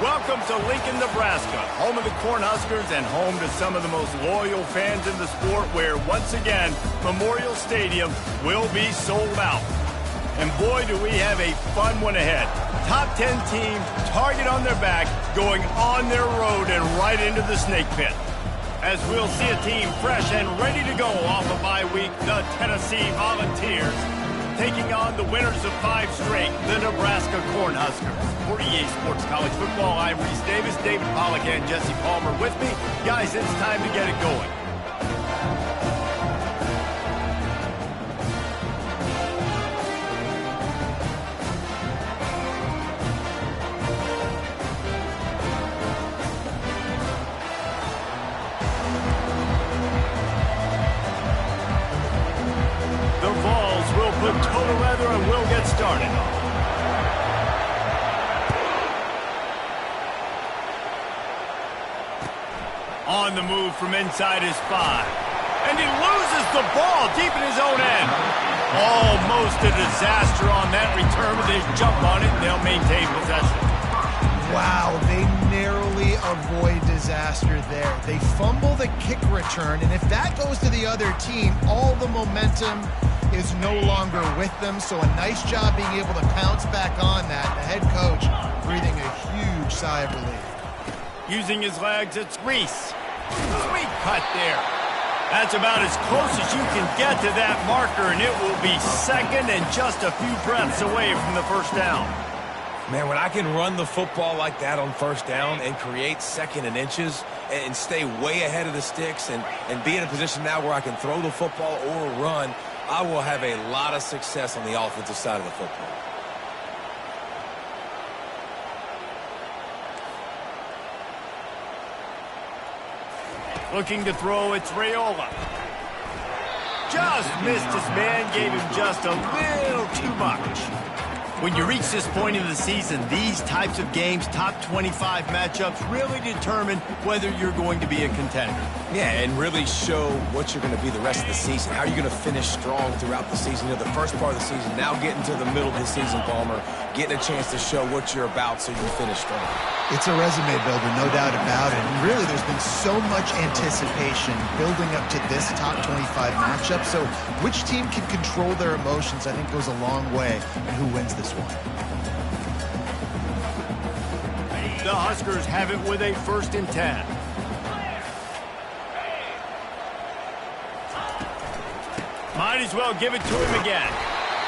Welcome to Lincoln, Nebraska, home of the Cornhuskers and home to some of the most loyal fans in the sport where, once again, Memorial Stadium will be sold out. And boy, do we have a fun one ahead. Top 10 teams, target on their back, going on their road and right into the snake pit. As we'll see a team fresh and ready to go off a bye week, the Tennessee Volunteers, taking on the winners of 5 straight, the Nebraska Cornhuskers. For EA Sports College Football, I'm Reese Davis, David Pollack, and Jesse Palmer with me. Guys, it's time to get it going. The Vols will put total weather and we'll get started. On the move from inside his 5. And he loses the ball deep in his own end. Almost a disaster on that return, but they jump on it and they'll maintain possession. Wow, they narrowly avoid disaster there. They fumble the kick return, and if that goes to the other team, all the momentum is no longer with them. So a nice job being able to pounce back on that. The head coach breathing a huge sigh of relief. Using his legs, it's Reese. Sweet cut there. That's about as close as you can get to that marker, and it will be second and just a few breaths away from the first down. Man, when I can run the football like that on first down and create second and inches and stay way ahead of the sticks and be in a position now where I can throw the football or run, I will have a lot of success on the offensive side of the football. Looking to throw, it's Raiola. Just missed his man, gave him just a little too much. When you reach this point in the season, these types of games, top 25 matchups, really determine whether you're going to be a contender. Yeah, and really show what you're going to be the rest of the season. How are you going to finish strong throughout the season? You know, the first part of the season, now getting to the middle of the season, Palmer, getting a chance to show what you're about so you can finish strong. It's a resume builder, no doubt about it. And really, there's been so much anticipation building up to this top 25 matchup. So which team can control their emotions, I think, goes a long way in who wins this one. The Huskers have it with a 1st and 10. Might as well give it to him again.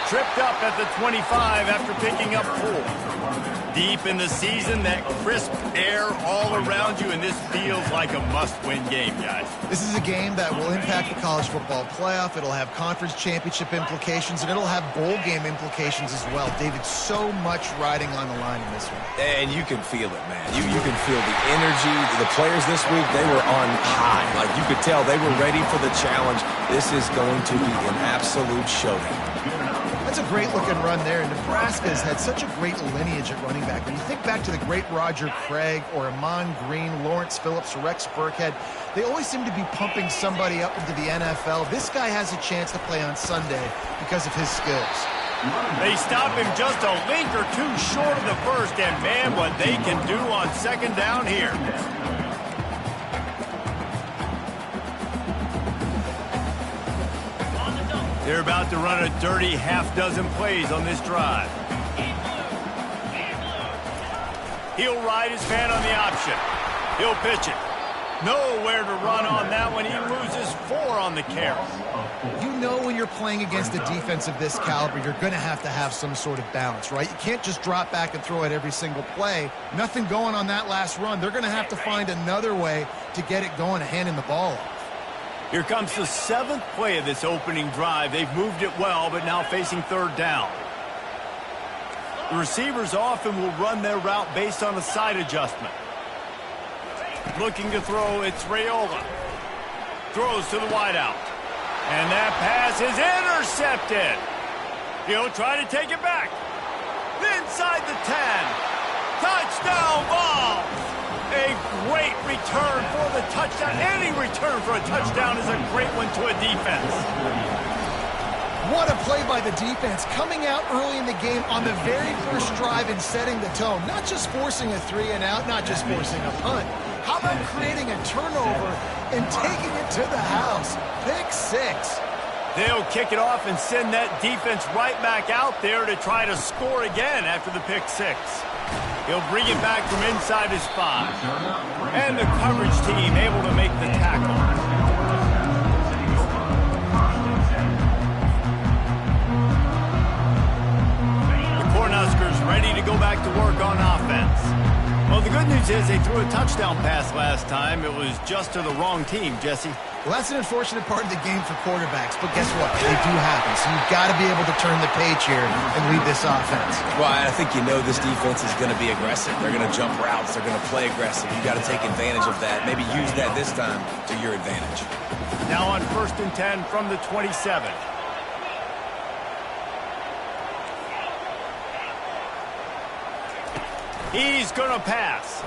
Tripped up at the 25 after picking up 4. Deep in the season, that crisp air all around you, and this feels like a must-win game, guys. This is a game that will impact the college football playoff. It'll have conference championship implications, and it'll have bowl game implications as well. David, so much riding on the line in this one. And you can feel it, man. You can feel the energy. The players this week, they were on high. Like, you could tell they were ready for the challenge. This is going to be an absolute showdown. That's a great-looking run there. Nebraska has had such a great lineage at running back. When you think back to the great Roger Craig or Amon Green, Lawrence Phillips, Rex Burkhead, they always seem to be pumping somebody up into the NFL. This guy has a chance to play on Sunday because of his skills. They stop him just a link or two short of the first, and man, what they can do on 2nd down here. They're about to run a dirty half-dozen plays on this drive. He'll ride his man on the option. He'll pitch it. Nowhere to run on that one. He loses 4 on the carry. You know when you're playing against a defense of this caliber, you're going to have some sort of balance, right? You can't just drop back and throw it every single play. Nothing going on that last run. They're going to have to find another way to get it going, handing the ball off. Here comes the 7th play of this opening drive. They've moved it well, but now facing 3rd down. The receivers often will run their route based on a side adjustment. Looking to throw, it's Raiola. Throws to the wideout. And that pass is intercepted. He'll try to take it back. Inside the 10. Touchdown Vols! A great return for the touchdown. Any return for a touchdown is a great one to a defense. What a play by the defense, coming out early in the game on the very first drive and setting the tone. Not just forcing a 3-and-out, not just forcing a punt. How about creating a turnover and taking it to the house? Pick 6. They'll kick it off and send that defense right back out there to try to score again after the pick 6. He'll bring it back from inside his 5. And the coverage team able to make the tackle. The Cornhuskers ready to go back to work on offense. Well, the good news is they threw a touchdown pass last time. It was just to the wrong team, Jesse. Well, that's an unfortunate part of the game for quarterbacks, but guess what? They do happen, so you've got to be able to turn the page here and lead this offense. Well, I think you know this defense is going to be aggressive. They're going to jump routes. They're going to play aggressive. You've got to take advantage of that. Maybe use that this time to your advantage. Now on 1st and 10 from the 27. He's going to pass.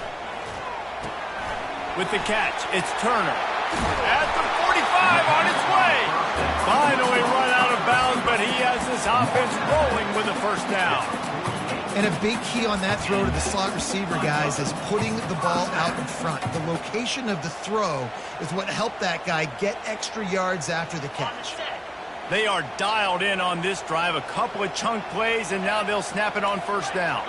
With the catch, it's Turner. At the 45 on its way. Finally run out of bounds, but he has this offense rolling with a first down. And a big key on that throw to the slot receiver, guys, is putting the ball out in front. The location of the throw is what helped that guy get extra yards after the catch. They are dialed in on this drive. A couple of chunk plays, and now they'll snap it on first down.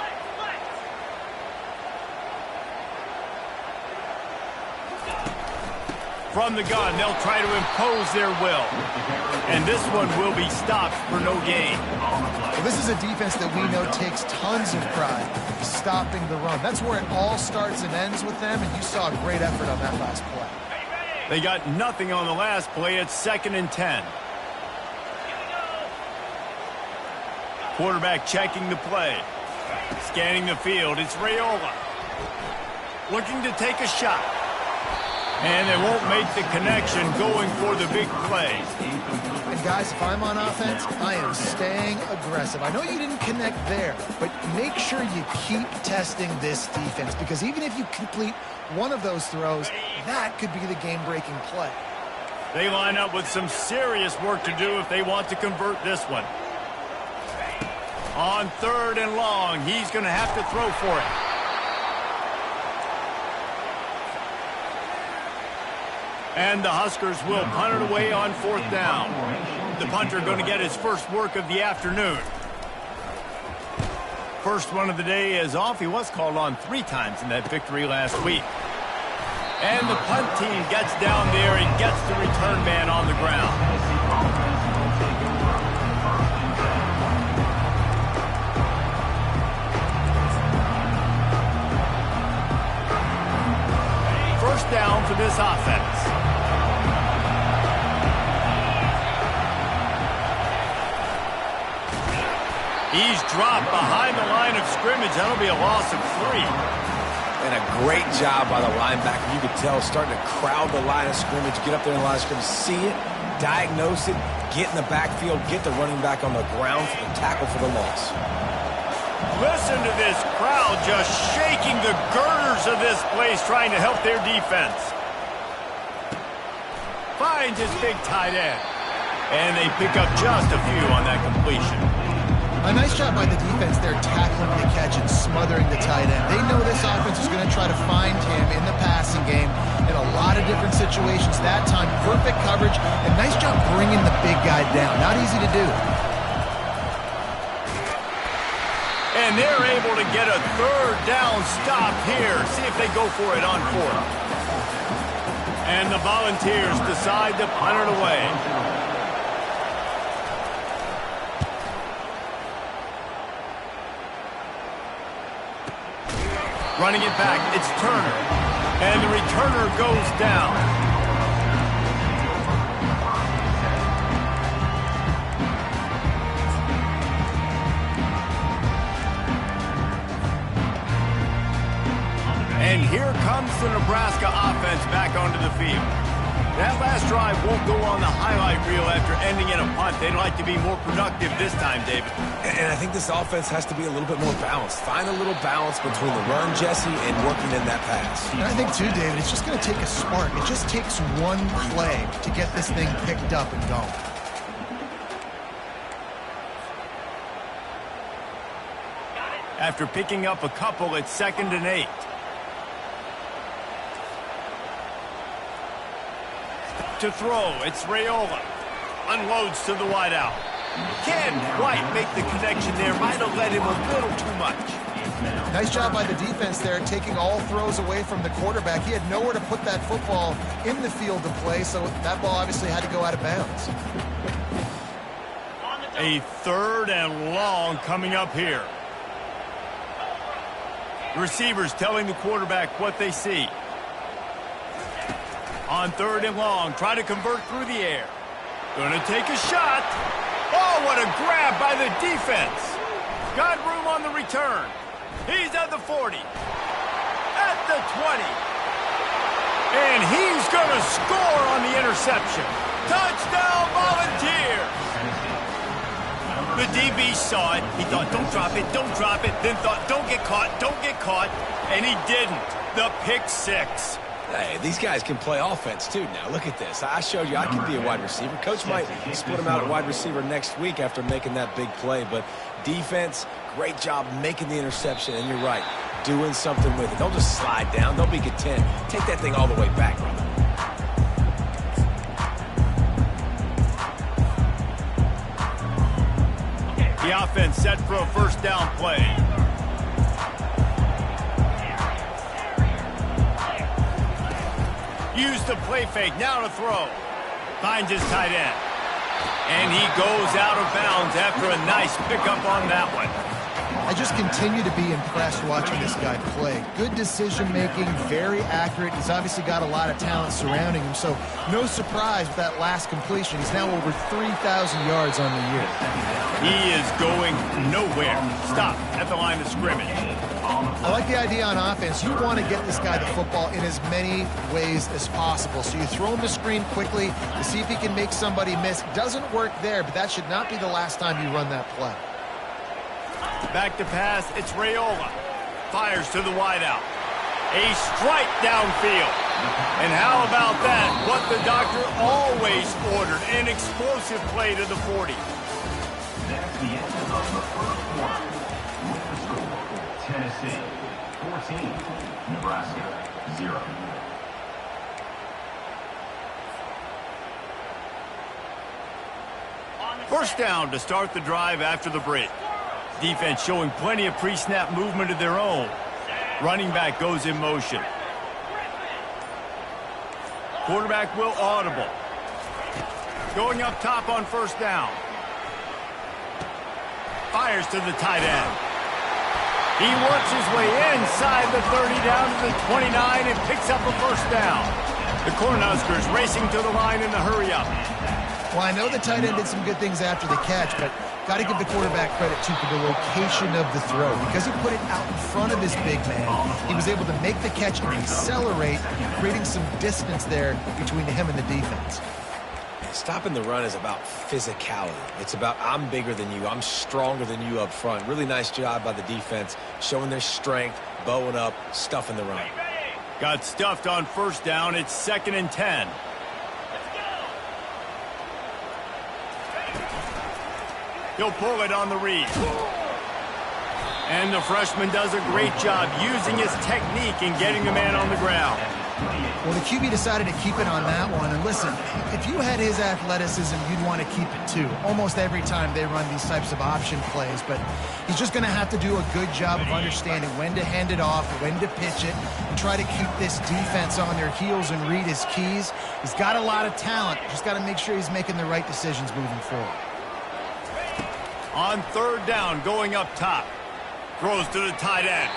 From the gun, they'll try to impose their will. And this one will be stopped for no gain. Well, this is a defense that we know takes tons of pride stopping the run. That's where it all starts and ends with them, and you saw a great effort on that last play. They got nothing on the last play. It's 2nd and 10. Quarterback checking the play. Scanning the field. It's Raiola. Looking to take a shot. And they won't make the connection going for the big play. And guys, if I'm on offense, I am staying aggressive. I know you didn't connect there, but make sure you keep testing this defense, because even if you complete one of those throws, that could be the game-breaking play. They line up with some serious work to do if they want to convert this one. On 3rd and long, he's going to have to throw for it. And the Huskers will punt it away on 4th down. The punter going to get his first work of the afternoon. First one of the day is off. He was called on 3 times in that victory last week. And the punt team gets down there and gets the return man on the ground. First down for this offense. He's dropped behind the line of scrimmage. That'll be a loss of 3. And a great job by the linebacker. You could tell, starting to crowd the line of scrimmage, get up there in the line of scrimmage, see it, diagnose it, get in the backfield, get the running back on the ground for the tackle for the loss. Listen to this crowd just shaking the girders of this place, trying to help their defense. Finds his big tight end. And they pick up just a few on that completion. A nice job by the defense there, tackling the catch and smothering the tight end. They know this offense is going to try to find him in the passing game in a lot of different situations. That time, perfect coverage, and nice job bringing the big guy down. Not easy to do. And they're able to get a 3rd down stop here. See if they go for it on 4th. And the Volunteers decide to punt it away. Running it back, it's Turner. And the returner goes down. And here comes the Nebraska offense back onto the field. That last drive won't go on the highlight reel after ending in a punt. They'd like to be more productive this time, David. And I think this offense has to be a little bit more balanced. Find a little balance between the run, Jesse, and working in that pass. And I think, too, David, it's just going to take a spark. It just takes one play to get this thing picked up and going. After picking up a couple, it's 2nd and 8. To throw, it's Raiola. Unloads to the wideout. Can't quite make the connection there. Might have led him a little too much. Nice job by the defense there, taking all throws away from the quarterback. He had nowhere to put that football in the field to play, so that ball obviously had to go out of bounds. A 3rd and long coming up here. Receivers telling the quarterback what they see. On 3rd and long, try to convert through the air. Gonna take a shot. Oh, what a grab by the defense. Got room on the return. He's at the 40. At the 20. And he's gonna score on the interception. Touchdown, Volunteers. The DB saw it. He thought, don't drop it, don't drop it. Then thought, don't get caught, don't get caught. And he didn't. The pick 6. Hey, these guys can play offense, too, now. Look at this. I showed you I can be a wide receiver. Coach might split him out at wide receiver next week after making that big play. But defense, great job making the interception. And you're right, doing something with it. Don't just slide down. Don't be content. Take that thing all the way back, brother. The offense set for a 1st down play. Use the play fake, now to throw. Finds his tight end. And he goes out of bounds after a nice pickup on that one. I just continue to be impressed watching this guy play. Good decision-making, very accurate. He's obviously got a lot of talent surrounding him, so no surprise with that last completion. He's now over 3,000 yards on the year. He is going nowhere. Stop at the line of scrimmage. I like the idea on offense. You want to get this guy the football in as many ways as possible. So you throw him the screen quickly to see if he can make somebody miss. Doesn't work there, but that should not be the last time you run that play. Back to pass, it's Raiola. Fires to the wideout. A strike downfield. And how about that? What the doctor always ordered, an explosive play to the 40. That's the end of the first quarter. With the score, Tennessee 14, Nebraska 0. First down to start the drive after the break. Defense showing plenty of pre-snap movement of their own. Running back goes in motion. Quarterback will audible. Going up top on 1st down. Fires to the tight end. He works his way inside the 30 down to the 29 and picks up a 1st down. The Cornhuskers racing to the line in the hurry-up. Well, I know the tight end did some good things after the catch, but got to give the quarterback credit, too, for the location of the throw. Because he put it out in front of his big man, he was able to make the catch and accelerate, creating some distance there between him and the defense. Stopping the run is about physicality. It's about I'm bigger than you. I'm stronger than you up front. Really nice job by the defense, showing their strength, bowing up, stuffing the run. Got stuffed on 1st down. It's 2nd and 10. He'll pull it on the read. And the freshman does a great job using his technique and getting the man on the ground. Well, the QB decided to keep it on that one. And listen, if you had his athleticism, you'd want to keep it too. Almost every time they run these types of option plays. But he's just going to have to do a good job of understanding when to hand it off, when to pitch it, and try to keep this defense on their heels and read his keys. He's got a lot of talent. Just got to make sure he's making the right decisions moving forward. On 3rd down, going up top. Throws to the tight end.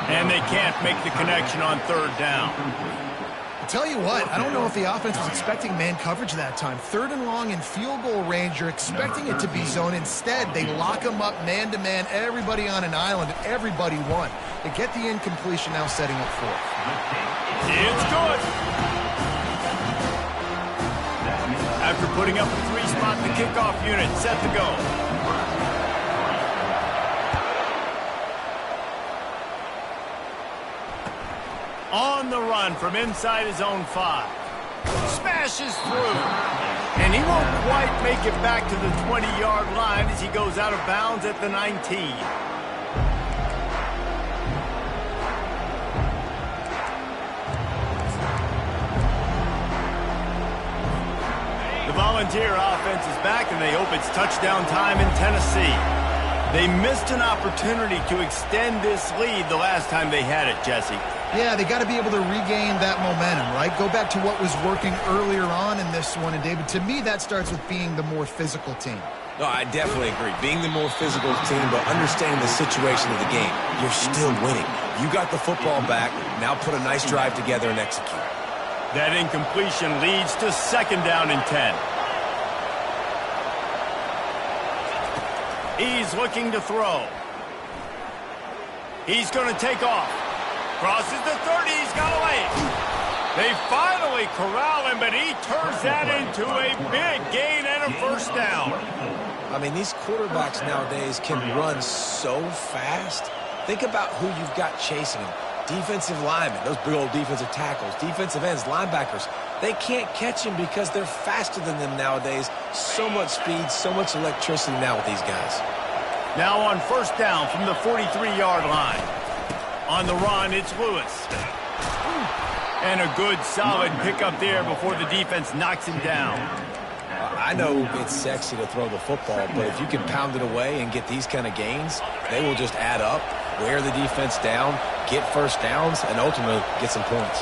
And they can't make the connection on 3rd down. I'll tell you what, I don't know if the offense was expecting man coverage that time. 3rd and long in field goal range, you're expecting it to be zone. Instead, they lock them up man-to-man, everybody on an island, and everybody won. They get the incompletion, now setting up 4th. It's good. After putting up a 3-spot, the kickoff unit set to go. On the run from inside his own 5. Smashes through. And he won't quite make it back to the 20-yard line as he goes out of bounds at the 19. Volunteer offense is back, and they hope it's touchdown time in Tennessee. They missed an opportunity to extend this lead the last time they had it, Jesse. Yeah, they got to be able to regain that momentum, right? Go back to what was working earlier on in this one. And, David, to me, that starts with being the more physical team. No, I definitely agree. Being the more physical team, but understanding the situation of the game. You're still winning. You got the football back. Now put a nice drive together and execute. That incompletion leads to 2nd down and 10. He's looking to throw. He's going to take off. Crosses the 30. He's got away. They finally corral him, but he turns that into a big gain and a 1st down. I mean, these quarterbacks nowadays can run so fast. Think about who you've got chasing them. Defensive linemen, those big old defensive tackles, defensive ends, linebackers. They can't catch him because they're faster than them nowadays. So much speed, so much electricity now with these guys. Now on 1st down from the 43-yard line. On the run, it's Lewis. And a good, solid pickup there before the defense knocks him down. I know it's sexy to throw the football, but if you can pound it away and get these kind of gains, they will just add up, wear the defense down, get 1st downs, and ultimately get some points.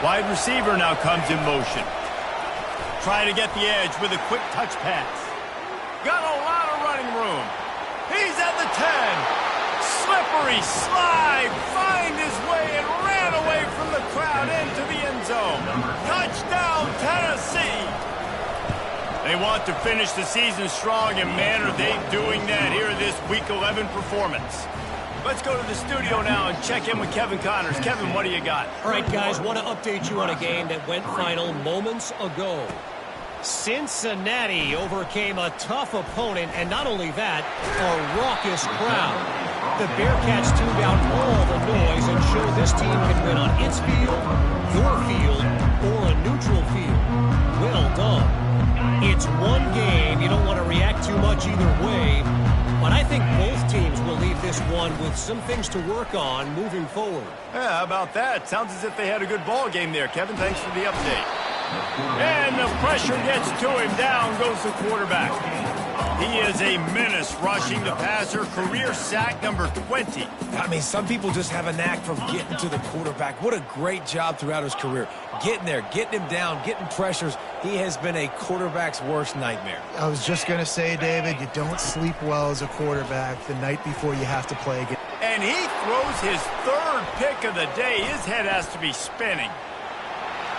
Wide receiver now comes in motion. Trying to get the edge with a quick touch pass. Got a lot of running room. He's at the 10. Slippery slide, find his way and ran away from the crowd into the end zone. Touchdown, Tennessee. They want to finish the season strong, and man, are they doing that here in this Week 11 performance. Let's go to the studio now and check in with Kevin Connors. Kevin, what do you got? All right, guys, want to update you on a game that went final moments ago. Cincinnati overcame a tough opponent, and not only that, a raucous crowd. The Bearcats tuned out all the noise and showed this team can win on its field, your field, or a neutral field. Well done. It's one game. You don't want to react too much either way, but I think both teams will leave this one with some things to work on moving forward. Yeah, how about that? Sounds as if they had a good ball game there, Kevin. Thanks for the update. And the pressure gets to him. Down goes the quarterback. He is a menace rushing the passer. Career sack number 20. I mean, some people just have a knack for getting to the quarterback. What a great job throughout his career. Getting there, getting him down, getting pressures. He has been a quarterback's worst nightmare. I was just going to say, David, you don't sleep well as a quarterback the night before you have to play again. And he throws his 3rd pick of the day. His head has to be spinning.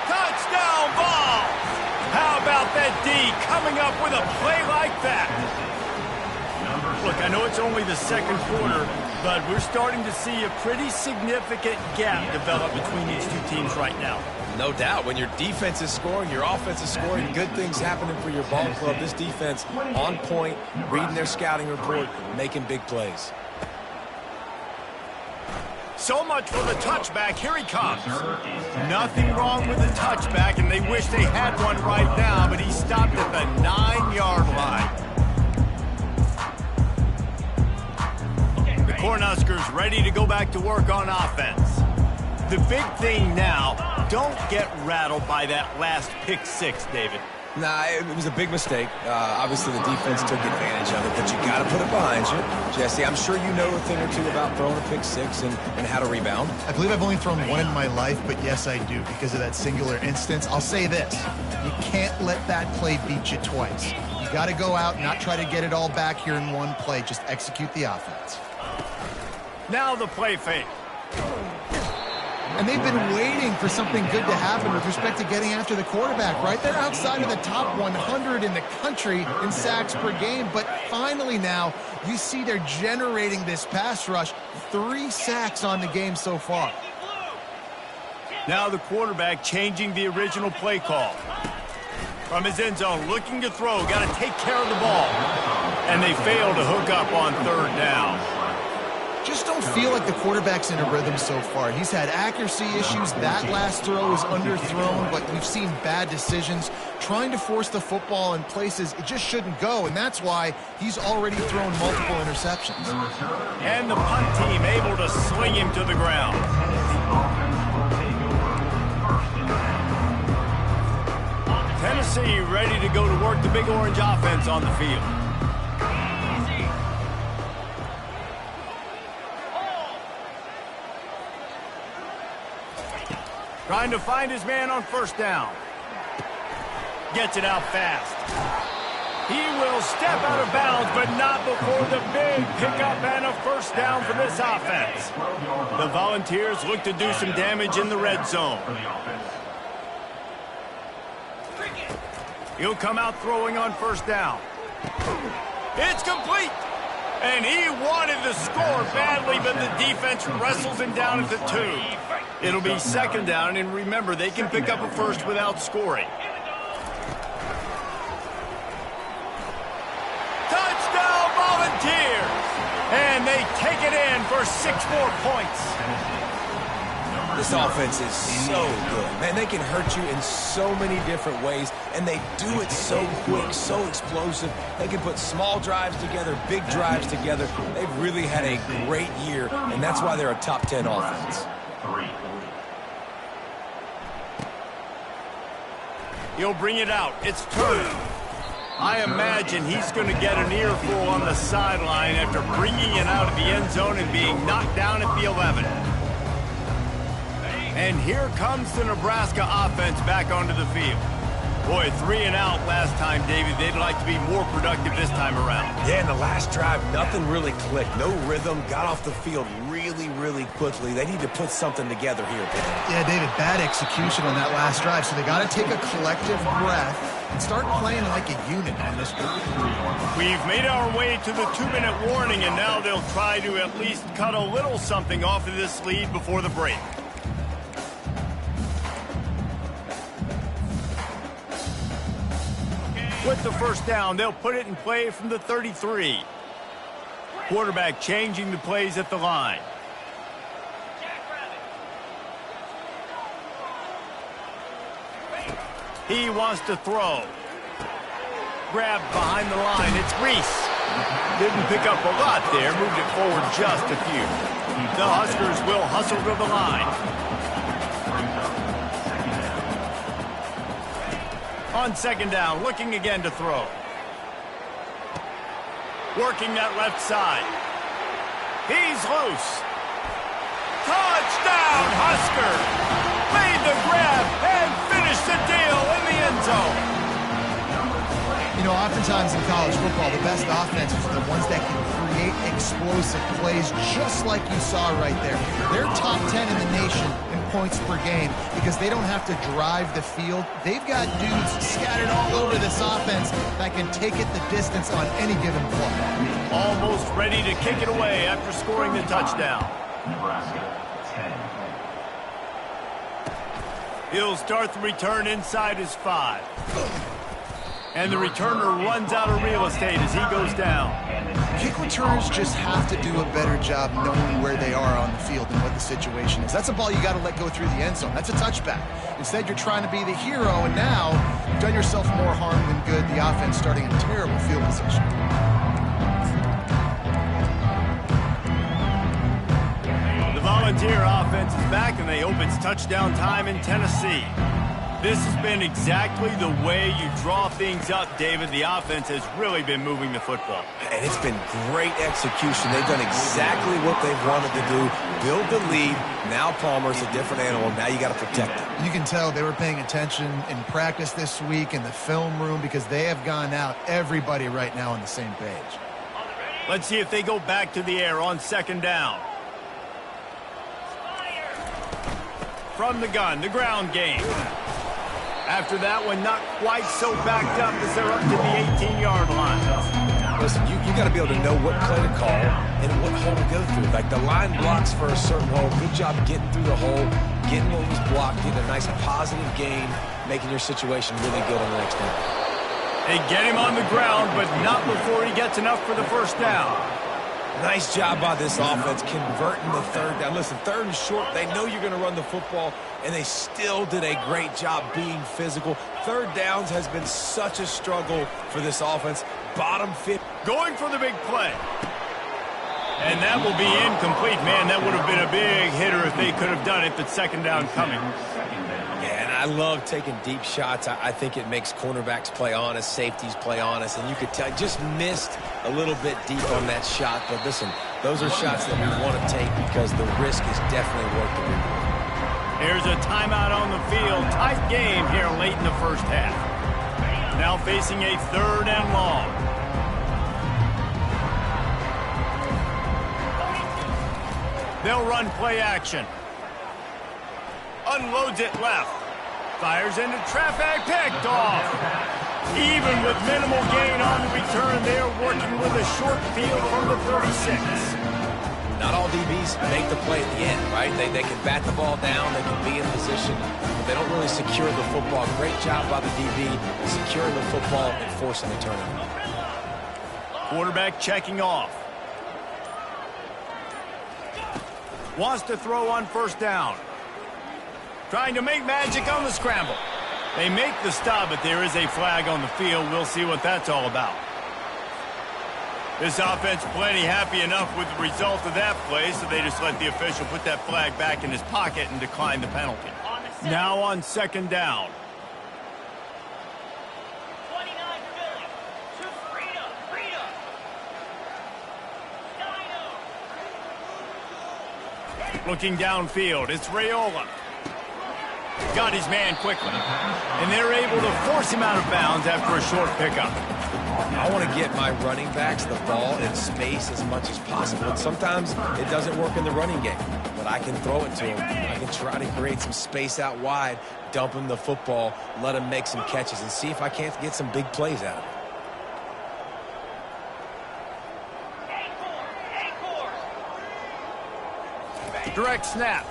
Touchdown ball! How about that D coming up with a play like that? Look, I know it's only the 2nd quarter, but we're starting to see a pretty significant gap develop between these two teams right now. No doubt. When your defense is scoring, your offense is scoring, good things happening for your ball club. This defense on point, reading their scouting report, making big plays. So much for the touchback. Here he comes. Nothing wrong with the touchback, and they wish they had one right now, but he stopped at the 9-yard line. The Cornhuskers ready to go back to work on offense. The big thing now, don't get rattled by that last pick 6, David. Nah, it was a big mistake. Obviously, the defense took advantage of it, but you got to put it behind you. Jesse, I'm sure you know a thing or two about throwing a pick 6 and how to rebound. I believe I've only thrown one in my life, but yes, I do, because of that singular instance. I'll say this. You can't let that play beat you twice. You got to go out and not try to get it all back here in one play. Just execute the offense. Now the play fake. And they've been waiting for something good to happen with respect to getting after the quarterback, right? They're outside of the top 100 in the country in sacks per game, but finally now you see they're generating this pass rush. 3 sacks on the game so far. Now the quarterback changing the original play call. From his end zone, looking to throw, got to take care of the ball. And they fail to hook up on 3rd down. Just don't feel like the quarterback's in a rhythm so far. He's had accuracy issues. That last throw was underthrown, but we've seen bad decisions, trying to force the football in places it just shouldn't go, and that's why he's already thrown multiple interceptions. And the punt team able to sling him to the ground. Tennessee ready to go to work the Big Orange offense on the field. Trying to find his man on first down. Gets it out fast. He will step out of bounds, but not before the big pickup and a first down for this offense. The Volunteers look to do some damage in the red zone. He'll come out throwing on first down. It's complete. And he wanted to score badly, but the defense wrestles him down at the 2. It'll be second down, and remember, they can pick up a first without scoring. Touchdown, Volunteers! And they take it in for 6 more points. This offense is so good. Man, they can hurt you in so many different ways, and they do it so quick, so explosive. They can put small drives together, big drives together. They've really had a great year, and that's why they're a top 10 offense. He'll bring it out. It's Turner. I imagine he's going to get an earful on the sideline after bringing it out of the end zone and being knocked down at the 11. And here comes the Nebraska offense back onto the field. Boy, 3 and out last time, David. They'd like to be more productive this time around. Yeah, in the last drive, nothing really clicked. No rhythm, got off the field really quickly. They need to put something together here, Ben. Yeah, David, bad execution on that last drive, so they got to take a collective breath and start playing like a unit on this one. We've made our way to the 2-minute warning, and now they'll try to at least cut a little something off of this lead before the break. With the first down, they'll put it in play from the 33. Quarterback changing the plays at the line. He wants to throw. Grabbed behind the line. It's Reese. Didn't pick up a lot there. Moved it forward just a few. The Huskers will hustle to the line. On second down, looking again to throw. Working that left side. He's loose. Touchdown, Huskers! Made the grab and finished the deal in the end zone. You know, oftentimes in college football, the best offenses are the ones that can create explosive plays, just like you saw right there. They're top 10 in the nation in points per game because they don't have to drive the field. They've got dudes scattered all over this offense that can take it the distance on any given play. Almost ready to kick it away after scoring the touchdown. Nebraska 10. He'll start the return inside his 5. And the returner runs out of real estate as he goes down. Kick returners just have to do a better job knowing where they are on the field and what the situation is. That's a ball you got to let go through the end zone. That's a touchback. Instead, you're trying to be the hero, and now you've done yourself more harm than good. The offense starting in terrible field position. The Volunteer offense is back, and they hope it's touchdown time in Tennessee. This has been exactly the way you draw things up, David. The offense has really been moving the football. And it's been great execution. They've done exactly what they've wanted to do. Build the lead. Now Palmer's a different animal. Now you got to protect it. You can tell they were paying attention in practice this week in the film room because they have gone out, everybody right now on the same page. Let's see if they go back to the air on second down. From the gun, the ground game. After that one, not quite so backed up as they're up to the 18-yard line. Listen, you got to be able to know what play to call and what hole to go through. Like the line blocks for a certain hole. Good job getting through the hole, getting what was blocked, getting a nice positive gain, making your situation really good on the next down. They get him on the ground, but not before he gets enough for the first down. Nice job by this offense converting the third down. Listen, third and short, they know you're going to run the football, and they still did a great job being physical. Third downs has been such a struggle for this offense. Bottom 50. Going for the big play. And that will be incomplete. Man, that would have been a big hitter if they could have done it, but second down coming. Yeah, and I love taking deep shots. I think it makes cornerbacks play honest, safeties play honest, and you could tell just missed a little bit deep on that shot. But listen, those are shots that we want to take because the risk is definitely worth the reward. Here's a timeout on the field. Tight game here late in the first half. Now facing a 3rd and long. They'll run play action. Unloads it left. Fires into traffic. Picked off. Even with minimal gain on the return, they're working with a short field from the 36. Not all DBs make the play at the end, right? They can bat the ball down. They can be in position. But they don't really secure the football. Great job by the DB securing the football and forcing the turnover. Quarterback checking off. Wants to throw on 1st down. Trying to make magic on the scramble. They make the stop, but there is a flag on the field. We'll see what that's all about. This offense plenty happy enough with the result of that play, so they just let the official put that flag back in his pocket and decline the penalty. Now on 2nd down. 29 Philly. To Freedom. Dino. Looking downfield, it's Raiola. Got his man quickly. And they're able to force him out of bounds after a short pickup. I want to get my running backs the ball in space as much as possible. And sometimes it doesn't work in the running game, but I can throw it to him. I can try to create some space out wide, dump him the football, let him make some catches, and see if I can't get some big plays out of it. Direct snap.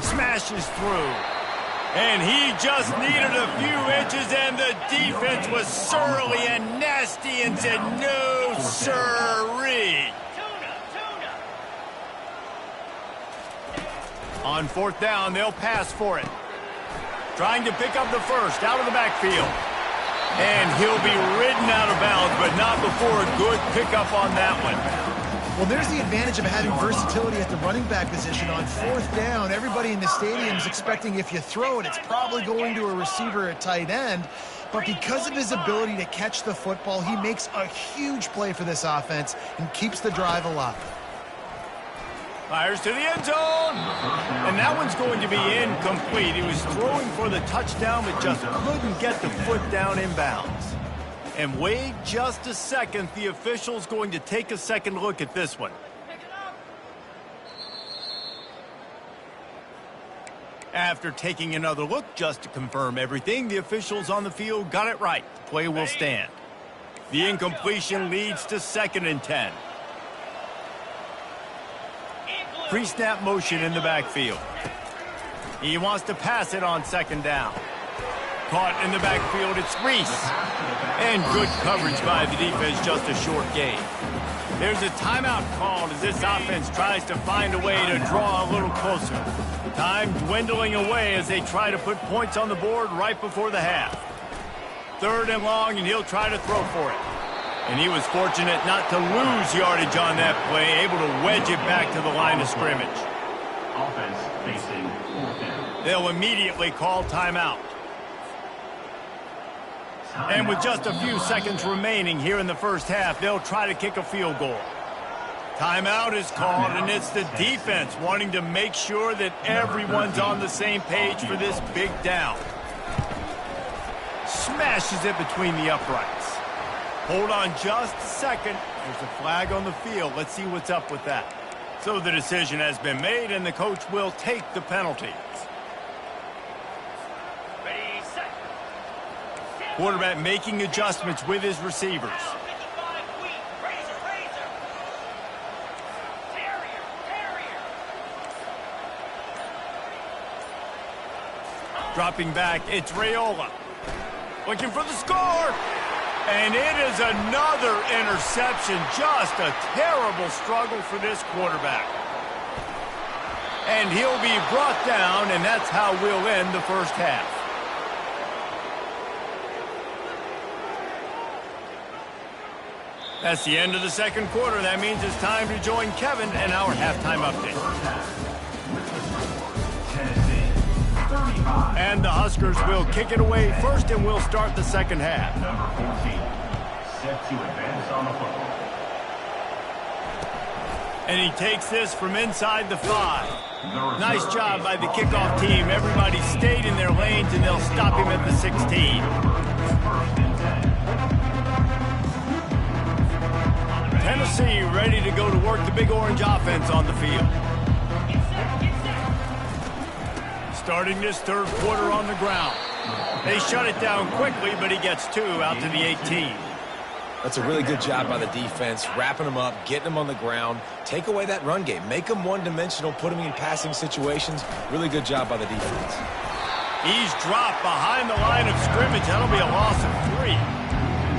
Smashes through. And he just needed a few inches, and the defense was surly and nasty and said, no, sirree. On 4th down, they'll pass for it. Trying to pick up the 1st out of the backfield. And he'll be ridden out of bounds, but not before a good pickup on that one. Well, there's the advantage of having versatility at the running back position. On 4th down, everybody in the stadium is expecting if you throw it, it's probably going to a receiver at tight end. But because of his ability to catch the football, he makes a huge play for this offense and keeps the drive alive. Fires to the end zone. And that one's going to be incomplete. He was throwing for the touchdown, but just couldn't get the foot down in bounds. And wait just a second. The official's going to take a second look at this one. After taking another look just to confirm everything, the officials on the field got it right. The play will stand. The incompletion leads to 2nd and 10. Pre-snap motion in the backfield. He wants to pass it on 2nd down. Caught in the backfield, it's Reese. And good coverage by the defense, just a short gain. There's a timeout called as this offense tries to find a way to draw a little closer. Time dwindling away as they try to put points on the board right before the half. 3rd and long, and he'll try to throw for it. And he was fortunate not to lose yardage on that play, able to wedge it back to the line of scrimmage. Offense facing 4th down. They'll immediately call timeout. And with just a few seconds remaining here in the first half, they'll try to kick a field goal. Timeout is called, and it's the defense wanting to make sure that everyone's on the same page for this big down. Smashes it between the uprights. Hold on just a second. There's a flag on the field. Let's see what's up with that. So the decision has been made, and the coach will take the penalty. Quarterback making adjustments with his receivers. Dropping back, it's Raiola. Looking for the score. And it is another interception. Just a terrible struggle for this quarterback. And he'll be brought down, and that's how we'll end the first half. That's the end of the second quarter. That means it's time to join Kevin and our halftime update. Tennessee 30. And the Huskers will kick it away first, and we'll start the second half. Number 14, set to advance on the football. And he takes this from inside the 5. Nice job by the kickoff team. Everybody stayed in their lanes, and they'll stop him at the 16. Tennessee ready to go to work the Big Orange offense on the field. Starting this third quarter on the ground. They shut it down quickly, but he gets 2 out to the 18. That's a really good job by the defense, wrapping them up, getting them on the ground, take away that run game, make them one-dimensional, put them in passing situations. Really good job by the defense. He's dropped behind the line of scrimmage. That'll be a loss of 3.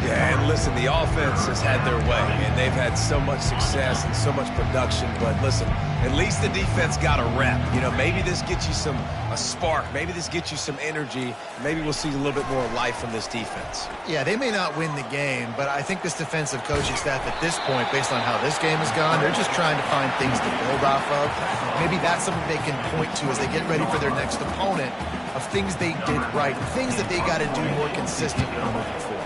Yeah, and listen, the offense has had their way, and they've had so much success and so much production. But listen, at least the defense got a rep. You know, maybe this gets you a spark. Maybe this gets you some energy. Maybe we'll see a little bit more life from this defense. Yeah, they may not win the game, but I think this defensive coaching staff at this point, based on how this game has gone, they're just trying to find things to build off of. Maybe that's something they can point to as they get ready for their next opponent, of things they did right, things that they got to do more consistently moving forward.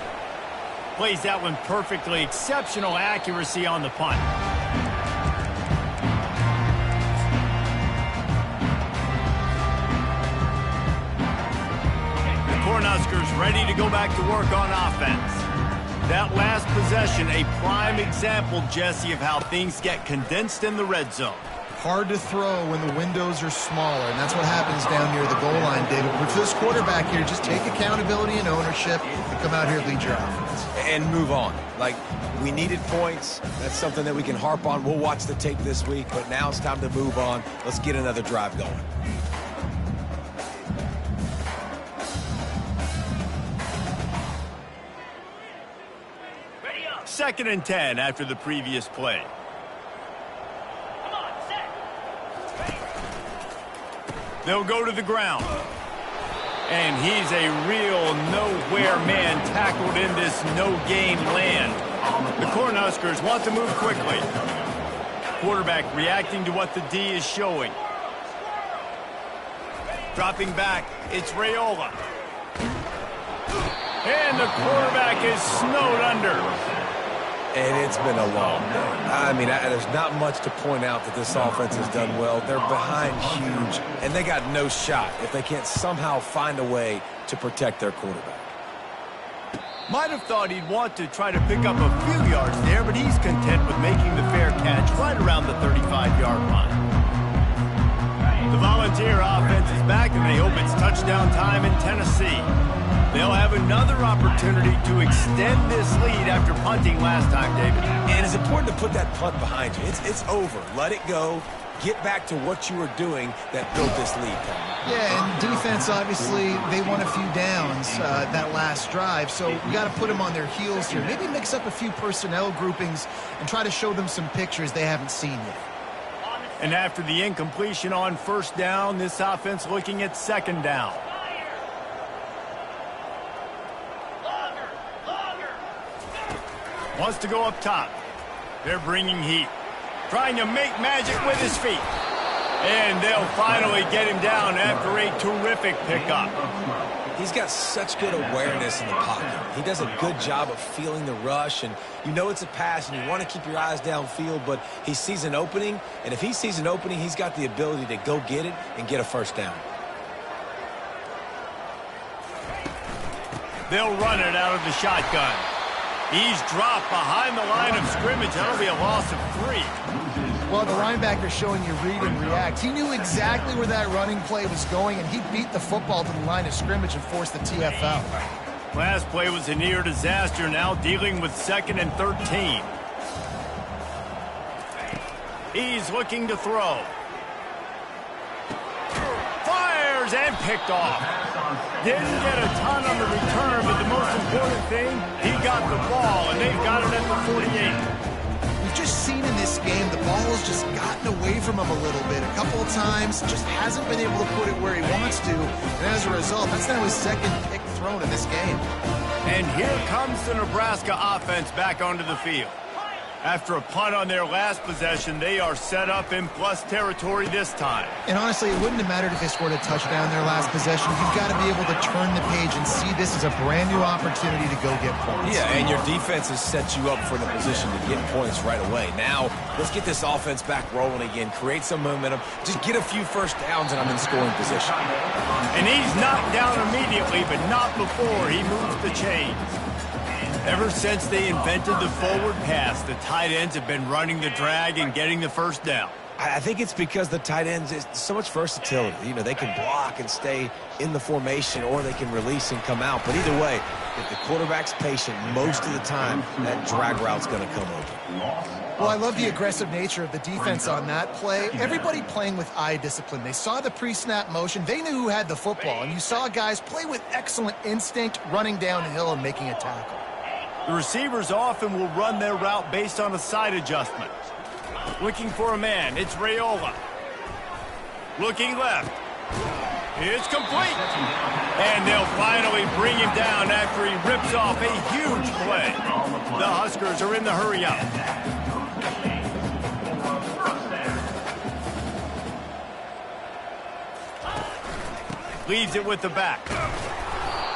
Plays that one perfectly. Exceptional accuracy on the punt. The Cornhuskers ready to go back to work on offense. That last possession, a prime example, Jesse, of how things get condensed in the red zone. Hard to throw when the windows are smaller, and that's what happens down near the goal line, David. But for this quarterback here, just take accountability and ownership and come out here and lead your offense. And move on. Like, we needed points. That's something that we can harp on. We'll watch the tape this week, but now it's time to move on. Let's get another drive going. Ready up. 2nd and 10 after the previous play. Come on, set. Ready. They'll go to the ground. And he's a real nowhere man tackled in this no-game land. The Cornhuskers want to move quickly. Quarterback reacting to what the D is showing. Dropping back, it's Raiola. And the quarterback is snowed under. And it's been a long day. I mean, there's not much to point out that this offense has done well. They're behind huge, and they got no shot if they can't somehow find a way to protect their quarterback. Might have thought he'd want to try to pick up a few yards there, but he's content with making the fair catch right around the 35-yard line. The Volunteer offense is back, and they hope it's touchdown time in Tennessee. They'll have another opportunity to extend this lead after punting last time, David. And it's important to put that punt behind you. It's over. Let it go. Get back to what you were doing that built this lead, Tom. Yeah, and defense, obviously, they won a few downs that last drive, so we got to put them on their heels here. Maybe mix up a few personnel groupings and try to show them some pictures they haven't seen yet. And after the incompletion on 1st down, this offense looking at 2nd down. Wants to go up top. They're bringing heat. Trying to make magic with his feet. And they'll finally get him down after a terrific pickup. He's got such good awareness in the pocket. He does a good job of feeling the rush, and you know it's a pass, and you want to keep your eyes downfield, but he sees an opening, and if he sees an opening, he's got the ability to go get it and get a 1st down. They'll run it out of the shotgun. He's dropped behind the line of scrimmage. That'll be a loss of 3. Well, the linebacker showing you read and react. He knew exactly where that running play was going, and he beat the football to the line of scrimmage and forced the TFL. Last play was a near disaster, now dealing with 2nd and 13. He's looking to throw. Fires and picked off. Didn't get a ton on the return, but the most important thing, he got the ball, and they've got it at the 48. We've just seen in this game the ball has just gotten away from him a little bit. A couple of times, just hasn't been able to put it where he wants to, and as a result, that's now his 2nd pick thrown in this game. And here comes the Nebraska offense back onto the field. After a punt on their last possession, they are set up in plus territory this time. And honestly, it wouldn't have mattered if they scored a touchdown their last possession. You've got to be able to turn the page and see this as a brand new opportunity to go get points. Yeah, and your defense has set you up for the position to get points right away. Now, let's get this offense back rolling again, create some momentum, just get a few first downs, and I'm in scoring position. And he's knocked down immediately, but not before he moves the chains. Ever since they invented the forward pass, the tight ends have been running the drag and getting the first down. I think it's because the tight ends is so much versatility. You know, they can block and stay in the formation, or they can release and come out. But either way, if the quarterback's patient, most of the time, that drag route's going to come open. Well, I love the aggressive nature of the defense on that play. Everybody playing with eye discipline. They saw the pre-snap motion. They knew who had the football. And you saw guys play with excellent instinct, running downhill and making a tackle. The receivers often will run their route based on a side adjustment. Looking for a man, it's Raiola. Looking left. It's complete. And they'll finally bring him down after he rips off a huge play. The Huskers are in the hurry up. Leaves it with the back.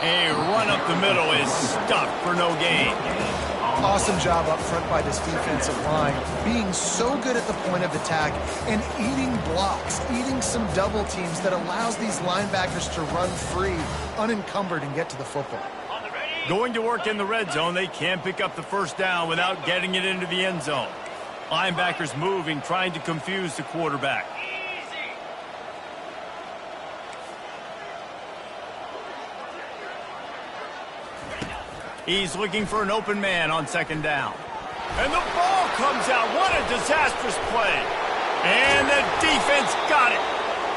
A run up the middle is stuck for no gain. Awesome job up front by this defensive line, being so good at the point of attack and eating blocks, eating some double teams that allows these linebackers to run free, unencumbered, and get to the football. Going to work in the red zone, they can't pick up the first down without getting it into the end zone. Linebackers moving, trying to confuse the quarterback. He's looking for an open man on second down. And the ball comes out. What a disastrous play. And the defense got it.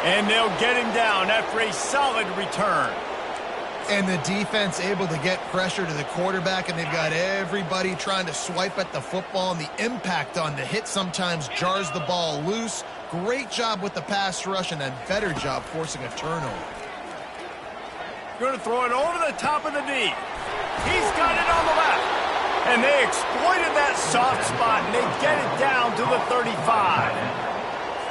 And they'll get him down after a solid return. And the defense able to get pressure to the quarterback, and they've got everybody trying to swipe at the football, and the impact on the hit sometimes jars the ball loose. Great job with the pass rush, and a better job forcing a turnover. Going to throw it over the top of the knee. He's got it on the left. And they exploited that soft spot, and they get it down to the 35.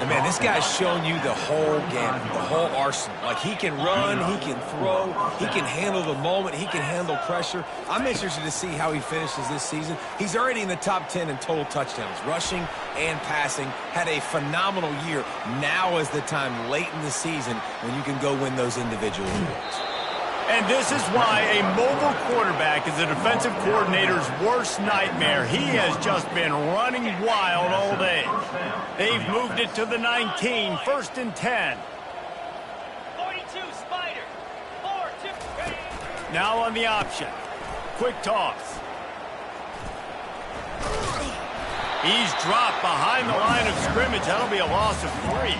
And man, this guy's shown you the whole gamut, the whole arsenal. Like, he can run, he can throw, he can handle the moment, he can handle pressure. I'm interested to see how he finishes this season. He's already in the top 10 in total touchdowns, rushing and passing. Had a phenomenal year. Now is the time late in the season when you can go win those individual awards. And this is why a mobile quarterback is a defensive coordinator's worst nightmare. He has just been running wild all day. They've moved it to the 19, first and 10. 42, Spider. 4-2, ready. Now on the option. Quick toss. He's dropped behind the line of scrimmage. That'll be a loss of 3.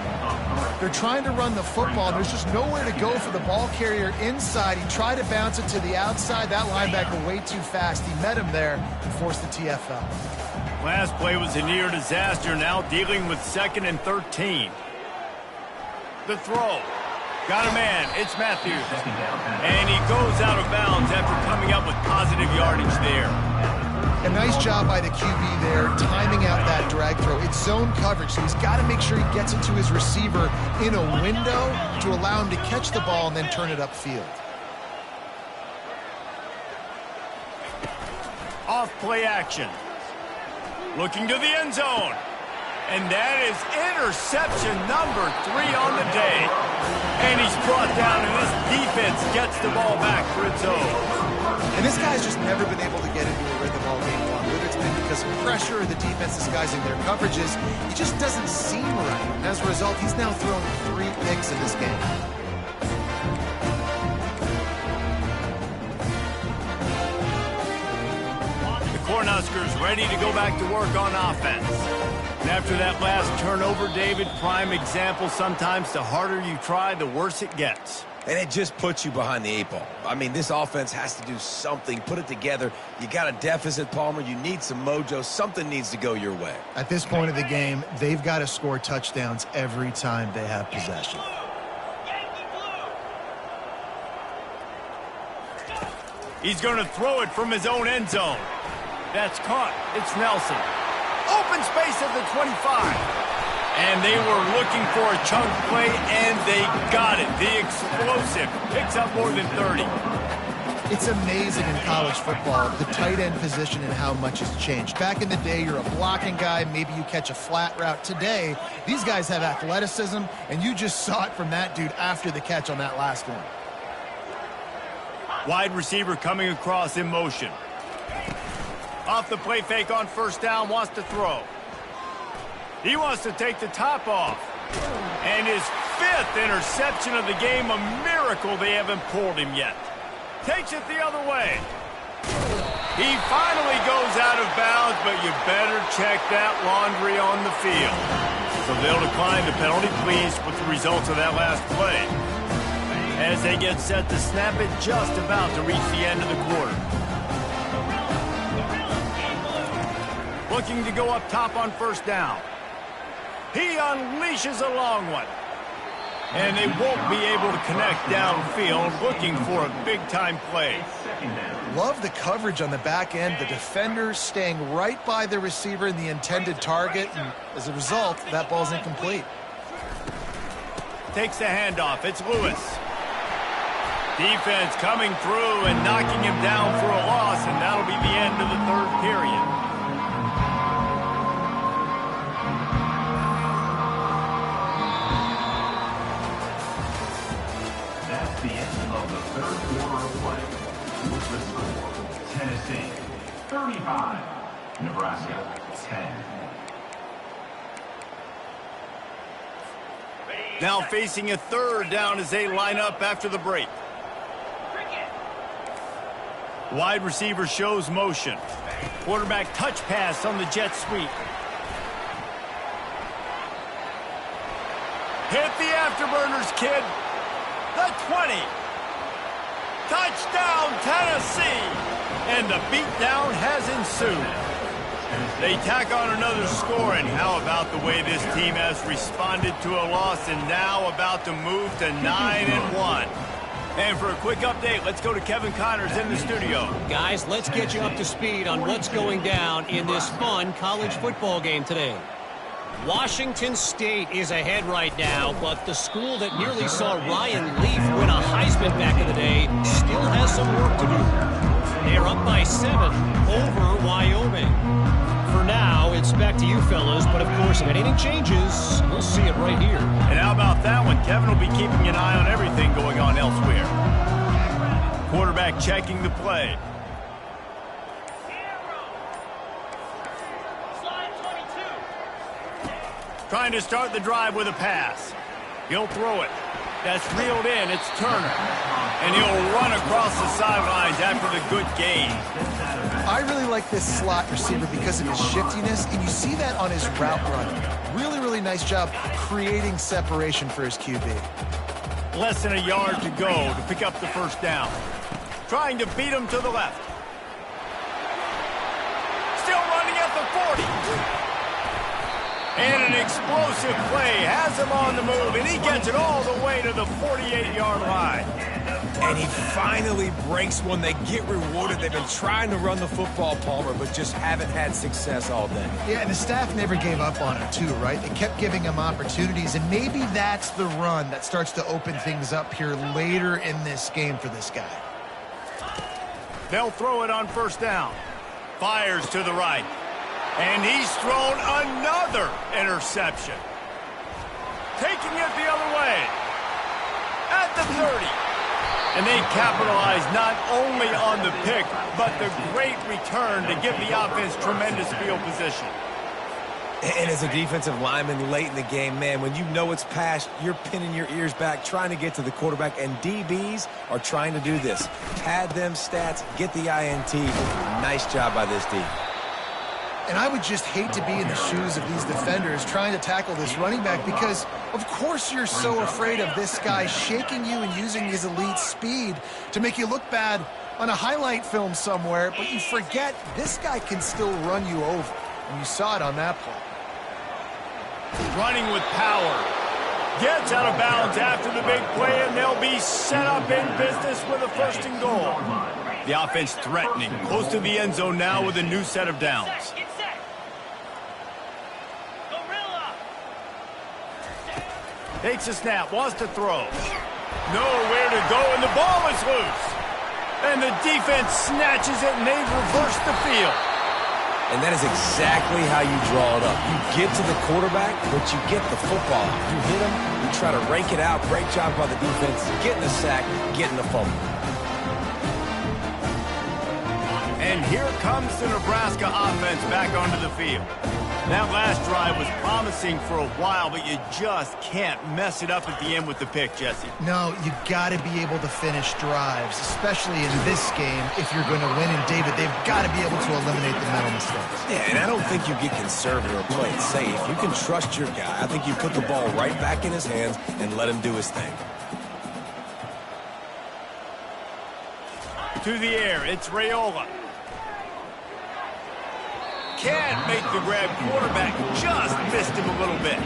They're trying to run the football, and there's just nowhere to go for the ball carrier inside. He tried to bounce it to the outside. That linebacker way too fast. He met him there and forced the TFL. Last play was a near disaster. Now dealing with 2nd and 13. The throw. Got a man. It's Matthews. And he goes out of bounds after coming up with positive yardage there. A nice job by the QB there, timing out that drag throw. It's zone coverage, so he's got to make sure he gets it to his receiver in a window to allow him to catch the ball and then turn it upfield. Off play action. Looking to the end zone. And that is interception number 3 on the day. And he's brought down, and this defense gets the ball back for its own. And this guy's just never been able to get into a rhythm all game long. Whether it's been because of pressure or the defense disguising their coverages, he just doesn't seem right. And as a result, he's now thrown 3 picks in this game. The Cornhuskers ready to go back to work on offense. And after that last turnover, David, prime example, sometimes the harder you try, the worse it gets. And it just puts you behind the 8 ball. I mean, this offense has to do something, put it together. You got a deficit, Palmer. You need some mojo. Something needs to go your way. At this point of the game, they've got to score touchdowns every time they have possession. He's going to throw it from his own end zone. That's caught. It's Nelson. Open space at the 25. And they were looking for a chunk play, and they got it. The explosive picks up more than 30. It's amazing in college football, the tight end position and how much has changed. Back in the day, you're a blocking guy. Maybe you catch a flat route. Today, these guys have athleticism, and you just saw it from that dude after the catch on that last one. Wide receiver coming across in motion. Off the play fake on first down, wants to throw. He wants to take the top off. And his 5th interception of the game, a miracle they haven't pulled him yet. Takes it the other way. He finally goes out of bounds, but you better check that laundry on the field. So they'll decline the penalty, pleased with the results of that last play. As they get set to snap it, just about to reach the end of the quarter. Looking to go up top on first down. He unleashes a long one. And they won't be able to connect downfield, looking for a big-time play. Love the coverage on the back end. The defenders staying right by the receiver and the intended target. And as a result, that ball's incomplete. Takes the handoff. It's Lewis. Defense coming through and knocking him down for a loss, and that'll be the end of the 3rd period. That's the end of the 3rd quarter of play. With the score, Tennessee 35, Nebraska 10. Now facing a 3rd down as they line up after the break. Wide receiver shows motion. Quarterback touch pass on the jet sweep. Hit the afterburners, kid. The 20. Touchdown, Tennessee. And the beatdown has ensued. They tack on another score, and how about the way this team has responded to a loss and now about to move to 9-1. And for a quick update, let's go to Kevin Connors in the studio. Guys, let's get you up to speed on what's going down in this fun college football game today. Washington State is ahead right now, but the school that nearly saw Ryan Leaf win a Heisman back in the day still has some work to do. They're up by 7 over Wyoming. For now, it's back to you fellas, but of course, if anything changes, we'll see it right here. And how about that one? Kevin will be keeping an eye on everything going on elsewhere. Quarterback checking the play. Trying to start the drive with a pass. He'll throw it. That's reeled in. It's Turner. And he'll run across the sidelines after the good gain. I really like this slot receiver because of his shiftiness, and you see that on his route running. Really, really nice job creating separation for his QB. Less than a yard to go to pick up the first down. Trying to beat him to the left. Still running at the 40. And an explosive play has him on the move, and he gets it all the way to the 48-yard line. And he finally breaks one. They get rewarded. They've been trying to run the football, Palmer, but just haven't had success all day. Yeah, and the staff never gave up on him, too, right? They kept giving him opportunities, and maybe that's the run that starts to open things up here later in this game for this guy. They'll throw it on first down. Fires to the right. And he's thrown another interception. Taking it the other way. At the 30. And they capitalize not only on the pick, but the great return to give the offense tremendous field position. And as a defensive lineman late in the game, man, when you know it's past, you're pinning your ears back, trying to get to the quarterback, and DBs are trying to do this. Pad them stats, get the INT. Nice job by this team. And I would just hate to be in the shoes of these defenders trying to tackle this running back because, of course, you're so afraid of this guy shaking you and using his elite speed to make you look bad on a highlight film somewhere, but you forget this guy can still run you over. And you saw it on that play. Running with power. Gets out of bounds after the big play, and they'll be set up in business with a 1st and goal. The offense threatening, close to the end zone now with a new set of downs. Takes a snap, wants to throw. Nowhere to go, and the ball is loose. And the defense snatches it, and they've reversed the field. And that is exactly how you draw it up. You get to the quarterback, but you get the football. You hit him, you try to rake it out. Great job by the defense, getting the sack, getting the fumble. And here comes the Nebraska offense back onto the field. That last drive was promising for a while, but you just can't mess it up at the end with the pick, Jesse. No, you got to be able to finish drives, especially in this game. If you're going to win, and David, they've got to be able to eliminate the mental mistakes. Yeah, and I don't think you get conservative or play it safe. You can trust your guy. I think you put the ball right back in his hands and let him do his thing. To the air, it's Raiola. Can't make the grab. Quarterback just missed him a little bit.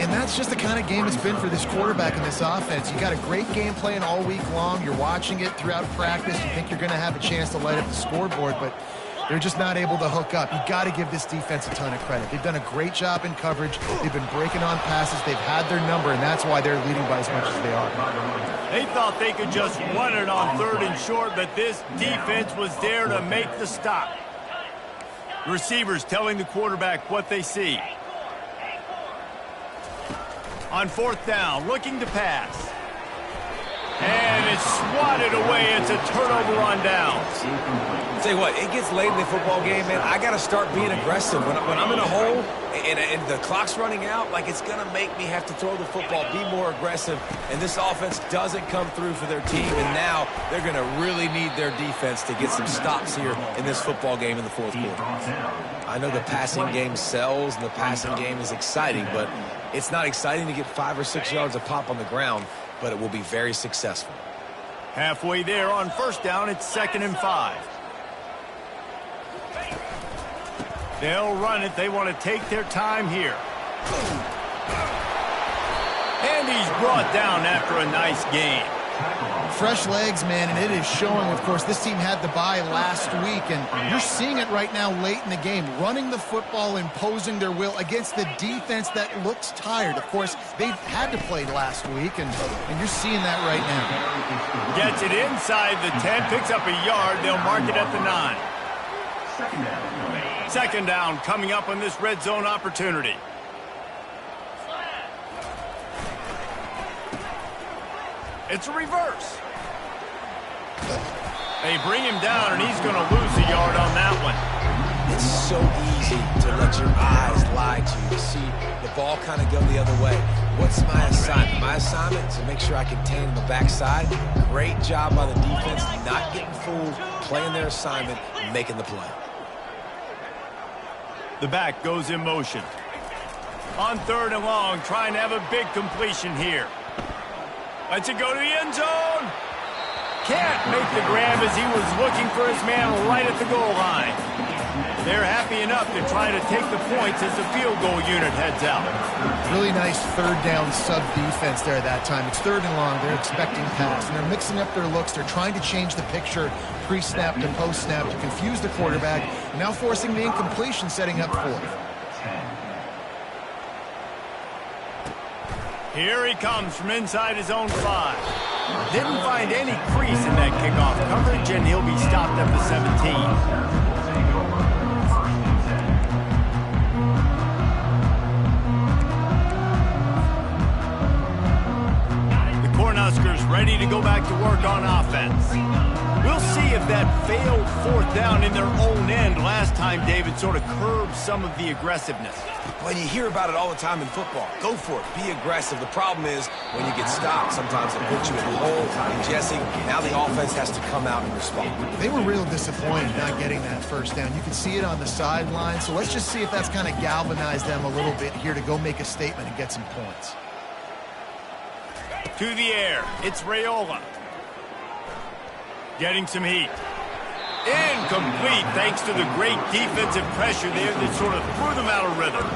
And that's just the kind of game it's been for this quarterback in this offense. You got a great game plan all week long. You're watching it throughout practice. You think you're going to have a chance to light up the scoreboard, but they're just not able to hook up. You got to give this defense a ton of credit. They've done a great job in coverage. They've been breaking on passes. They've had their number, and that's why they're leading by as much as they are. They thought they could just run it on 3rd and short, but this defense was there to make the stop. Receivers telling the quarterback what they see. On 4th down, looking to pass. And it's swatted away. It's a turnover on downs. Tell you what, it gets late in the football game, man. I got to start being aggressive. When I'm in a hole and the clock's running out, like, it's going to make me have to throw the football, be more aggressive. And this offense doesn't come through for their team. And now they're going to really need their defense to get some stops here in this football game in the 4th quarter. I know the passing game sells and the passing game is exciting, but it's not exciting to get 5 or 6 yards of pop on the ground, but it will be very successful. Halfway there on 1st down, it's 2nd and 5. They'll run it. They want to take their time here. And he's brought down after a nice game. Fresh legs, man, and it is showing. Of course, this team had the bye last week, and you're seeing it right now late in the game, running the football, imposing their will against the defense that looks tired. Of course, they had to play last week, and you're seeing that right now. Gets it inside the 10, picks up a yard. They'll mark it at the 9. 2nd down coming up on this red zone opportunity. It's a reverse. They bring him down, and he's going to lose a yard on that one. It's so easy to let your eyes lie to you. See the ball kind of go the other way. What's my assignment? My assignment is to make sure I contain the backside. Great job by the defense, not getting fooled, playing their assignment, and making the play. The back goes in motion. On 3rd and long, trying to have a big completion here. Lets it go to the end zone. Can't make the grab as he was looking for his man right at the goal line. They're happy enough to try to take the points as the field goal unit heads out. Really nice 3rd down sub defense there that time. It's 3rd and long. They're expecting pass, and they're mixing up their looks. They're trying to change the picture pre-snap to post-snap to confuse the quarterback, and now forcing the incompletion, setting up 4th. Here he comes from inside his own 5. Didn't find any crease in that kickoff coverage, and he'll be stopped at the 17. The Cornhuskers ready to go back to work on offense. We'll see if that failed 4th down in their own end last time, David, sort of curbed some of the aggressiveness. Well, you hear about it all the time in football. Go for it. Be aggressive. The problem is when you get stopped, sometimes it puts you in a hole. And Jesse, now the offense has to come out and respond. They were real disappointed not getting that 1st down. You can see it on the sideline. So let's just see if that's kind of galvanized them a little bit here to go make a statement and get some points. To the air, it's Raiola. Getting some heat. Incomplete thanks to the great defensive pressure there that sort of threw them out of rhythm.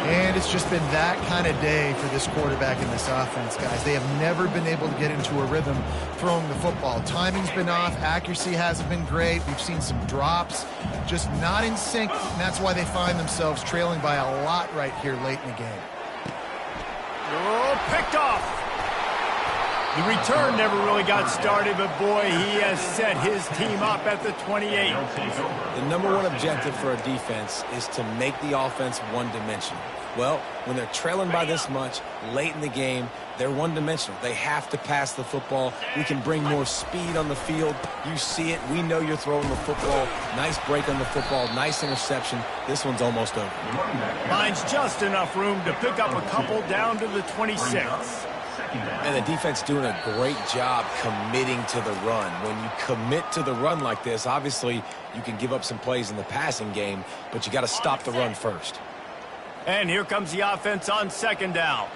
And it's just been that kind of day for this quarterback in this offense, guys. They have never been able to get into a rhythm throwing the football. Timing's been off. Accuracy hasn't been great. We've seen some drops. Just not in sync, and that's why they find themselves trailing by a lot right here late in the game. Oh, picked off. The return never really got started, but boy, he has set his team up at the 28. The number one objective for a defense is to make the offense one-dimensional. Well, when they're trailing by this much late in the game, they're one-dimensional. They have to pass the football. We can bring more speed on the field. You see it. We know you're throwing the football. Nice break on the football. Nice interception. This one's almost over. Finds just enough room to pick up a couple down to the 26. And the defense doing a great job committing to the run. When you commit to the run like this, obviously you can give up some plays in the passing game, but you got to stop the run first. And here comes the offense on second down.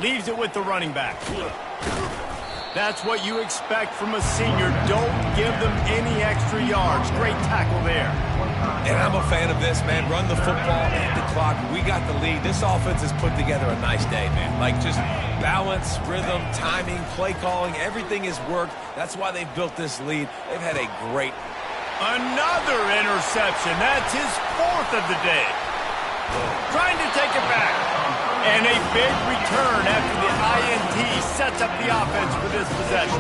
Leaves it with the running back. That's what you expect from a senior. Don't give them any extra yards. Great tackle there. And I'm a fan of this, man. Run the football, end the clock. We got the lead. This offense has put together a nice day, man. Like just balance, rhythm, timing, play calling, everything has worked. That's why they've built this lead. They've had a great... Another interception. That's his fourth of the day. Trying to take it back. And a big return after the INT sets up the offense for this possession.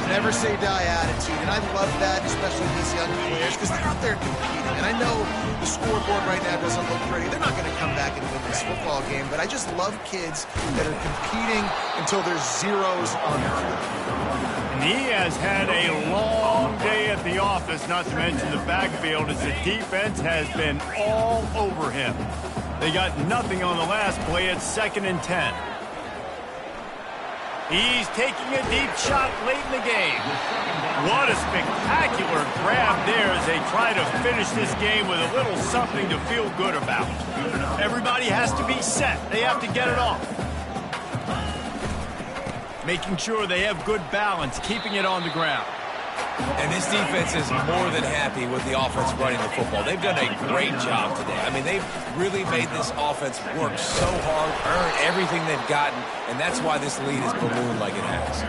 Never say die attitude, and I love that, especially these young players, because they're out there competing. And I know the scoreboard right now doesn't look pretty. They're not going to come back and win this football game, but I just love kids that are competing until there's zeros on the field. And he has had a long day at the office, not to mention the backfield, as the defense has been all over him. They got nothing on the last play. It's 2nd and 10. He's taking a deep shot late in the game. What a spectacular grab there as they try to finish this game with a little something to feel good about. Everybody has to be set. They have to get it off. Making sure they have good balance, keeping it on the ground. And this defense is more than happy with the offense running the football. They've done a great job today. I mean, they've really made this offense work so hard, earn everything they've gotten, and that's why this lead is ballooned like it has.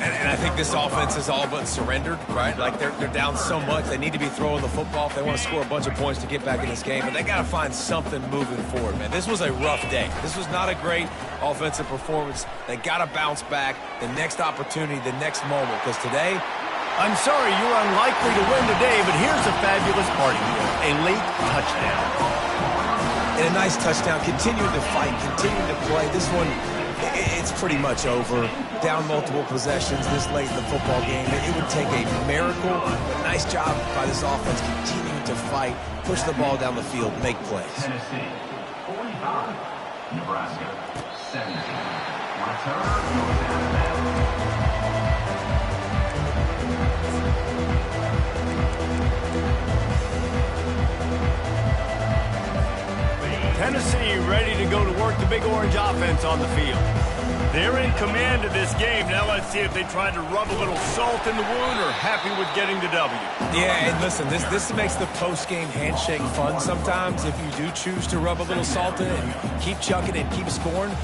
And I think this offense is all but surrendered, right? Like, they're down so much. They need to be throwing the football if they want to score a bunch of points to get back in this game. But they got to find something moving forward, man. This was a rough day. This was not a great offensive performance. They got to bounce back. The next opportunity, the next moment. Because today, I'm sorry you're unlikely to win today, but here's a fabulous party. A late touchdown. And a nice touchdown. Continuing to fight, continuing to play. This one, it's pretty much over. Down multiple possessions this late in the football game. It would take a miracle, but nice job by this offense continuing to fight, push the ball down the field, make plays. Tennessee, 45. Nebraska, 17. Return goes out of bounds. Tennessee ready to go to work the Big Orange offense on the field. They're in command of this game. Now let's see if they try to rub a little salt in the wound or happy with getting the W. Yeah, and listen, this makes the post-game handshake fun sometimes. If you do choose to rub a little salt in it and keep chucking and keep scoring,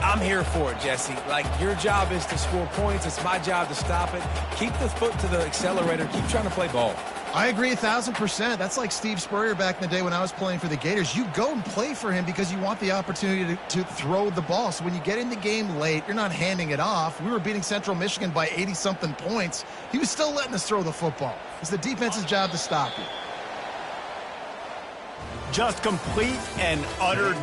I'm here for it, Jesse. Like, your job is to score points. It's my job to stop it. Keep the foot to the accelerator. Keep trying to play ball. I agree 1,000%. That's like Steve Spurrier back in the day when I was playing for the Gators. You go and play for him because you want the opportunity to throw the ball. So when you get in the game late, you're not handing it off. We were beating Central Michigan by 80-something points. He was still letting us throw the football. It's the defense's job to stop you. Just complete and utter